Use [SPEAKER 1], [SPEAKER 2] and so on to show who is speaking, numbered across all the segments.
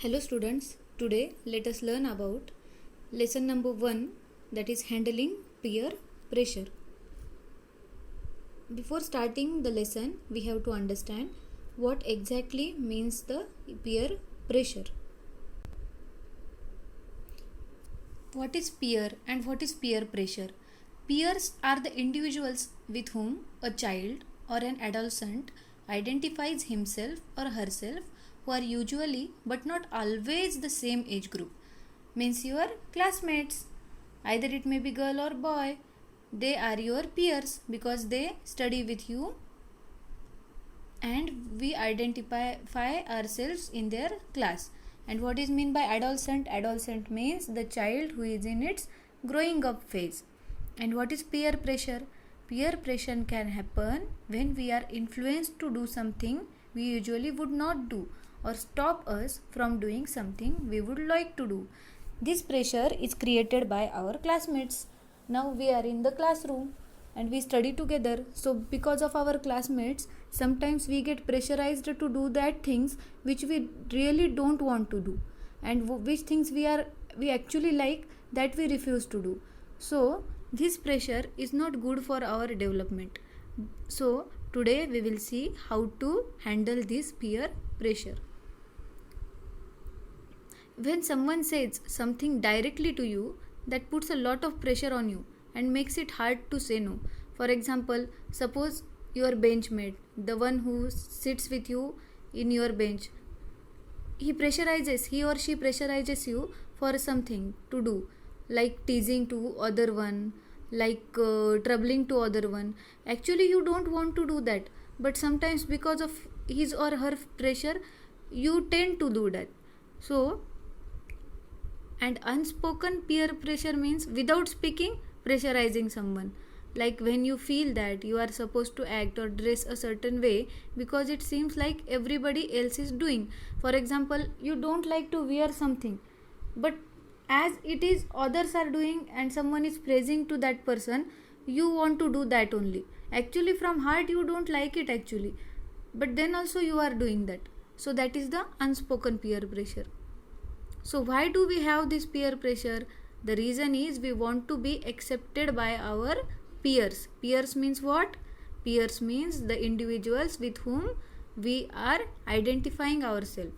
[SPEAKER 1] Hello students, today let us learn about lesson number 1, that is handling peer pressure. Before starting the lesson, we have to understand what exactly means the peer pressure. What is peer and what is peer pressure? Peers are the individuals with whom a child or an adolescent identifies himself or herself, who are usually but not always the same age group. Means your classmates. Either it may be girl or boy. They are your peers because they study with you and we identify ourselves in their class. And what is mean by adolescent? Adolescent means the child who is in its growing up phase. And what is peer pressure? Peer pressure can happen when we are influenced to do something we usually would not do, or stop us from doing something we would like to do. This pressure is created by our classmates. Now we are in the classroom and we study together. So because of our classmates, sometimes we get pressurized to do that things which we really don't want to do, and which things we actually like, that we refuse to do. So this pressure is not good for our development. So today we will see how to handle this peer pressure. When someone says something directly to you, that puts a lot of pressure on you and makes it hard to say no. For example, suppose your benchmate, the one who sits with you in your bench, he or she pressurizes you for something to do, like teasing to other one, like troubling to other one. Actually you don't want to do that, but sometimes because of his or her pressure you tend to do that. So, and unspoken peer pressure means without speaking pressurizing someone, like when you feel that you are supposed to act or dress a certain way because it seems like everybody else is doing. For example, you don't like to wear something, but as it is others are doing and someone is praising to that person, you want to do that only. Actually from heart you don't like it actually, but then also you are doing that. So that is the unspoken peer pressure. So why do we have this peer pressure? The reason is we want to be accepted by our peers. Peers means what? Peers means the individuals with whom we are identifying ourselves.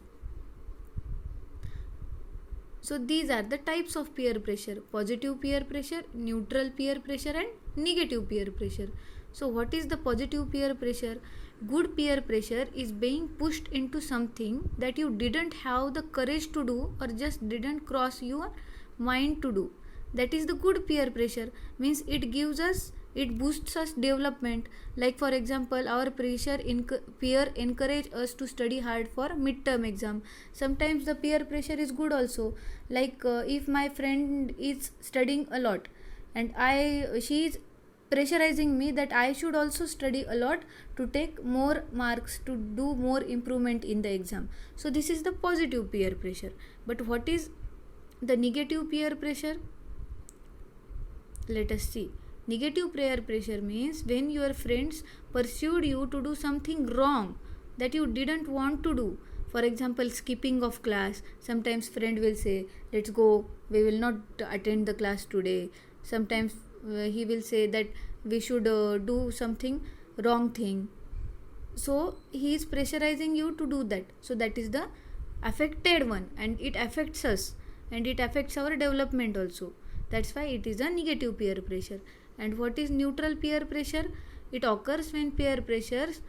[SPEAKER 1] So these are the types of peer pressure: positive peer pressure, neutral peer pressure and negative peer pressure. So what is the positive peer pressure? Good peer pressure is being pushed into something that you didn't have the courage to do or just didn't cross your mind to do. That is the good peer pressure. Means it boosts us development. Like for example, our peer encourage us to study hard for midterm exam. Sometimes the peer pressure is good also. Like if my friend is studying a lot and she is pressurizing me that I should also study a lot to take more marks, to do more improvement in the exam. So this is the positive peer pressure. But what is the negative peer pressure? Let us see. Negative peer pressure means when your friends pursued you to do something wrong that you didn't want to do. For example, skipping of class. Sometimes friend will say, let's go, we will not attend the class today. Sometimes he will say that we should do something wrong thing. So he is pressurizing you to do that. So that is the affected one, and it affects us and it affects our development also. That's why it is a negative peer pressure. And what is neutral peer pressure? It occurs when peer pressures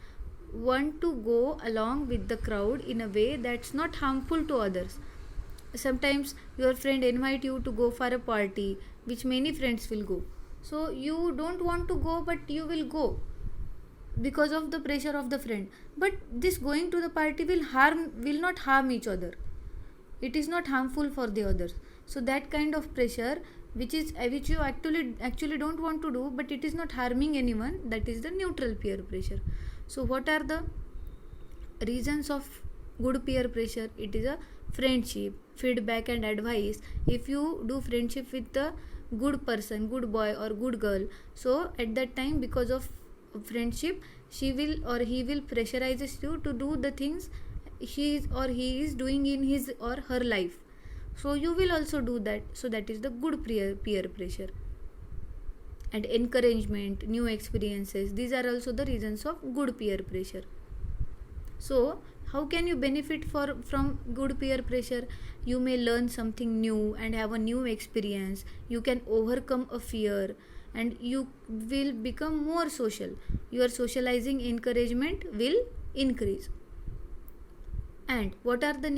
[SPEAKER 1] want to go along with the crowd in a way that's not harmful to others. Sometimes your friend invite you to go for a party which many friends will go. So you don't want to go, but you will go because of the pressure of the friend. But this going to the party will not harm each other. It is not harmful for the others. So that kind of pressure which you actually don't want to do, but it is not harming anyone, that is the neutral peer pressure. So what are the reasons of good peer pressure? It is a friendship, feedback and advice. If you do friendship with the good person, good boy or good girl, so at that time because of friendship she will or he will pressurizes you to do the things he is doing in his or her life. So you will also do that. So that is the good peer pressure. And encouragement, new experiences, these are also the reasons of good peer pressure. So how can you benefit from good peer pressure? You may learn something new and have a new experience. You can overcome a fear and you will become more social. Your socializing encouragement will increase. And what are the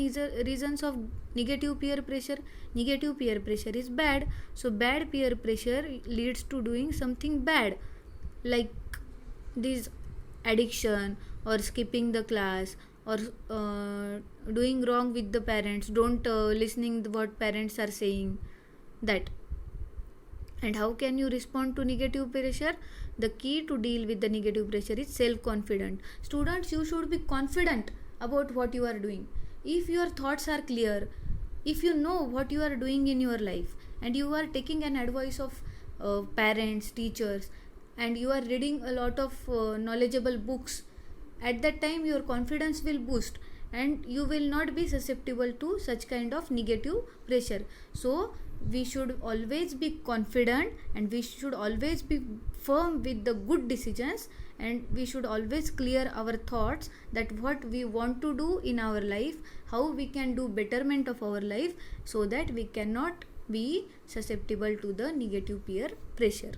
[SPEAKER 1] reasons of negative peer pressure? Negative peer pressure is bad. So bad peer pressure leads to doing something bad, like this addiction or skipping the class or doing wrong with the parents, don't listening what parents are saying, that. And how can you respond to negative pressure? The key to deal with the negative pressure is self-confident. Students, you should be confident about what you are doing. If your thoughts are clear, if you know what you are doing in your life, and you are taking an advice of parents, teachers, and you are reading a lot of knowledgeable books, at that time your confidence will boost and you will not be susceptible to such kind of negative pressure. So we should always be confident and we should always be firm with the good decisions, and we should always clear our thoughts that what we want to do in our life, how we can do betterment of our life, so that we cannot be susceptible to the negative peer pressure.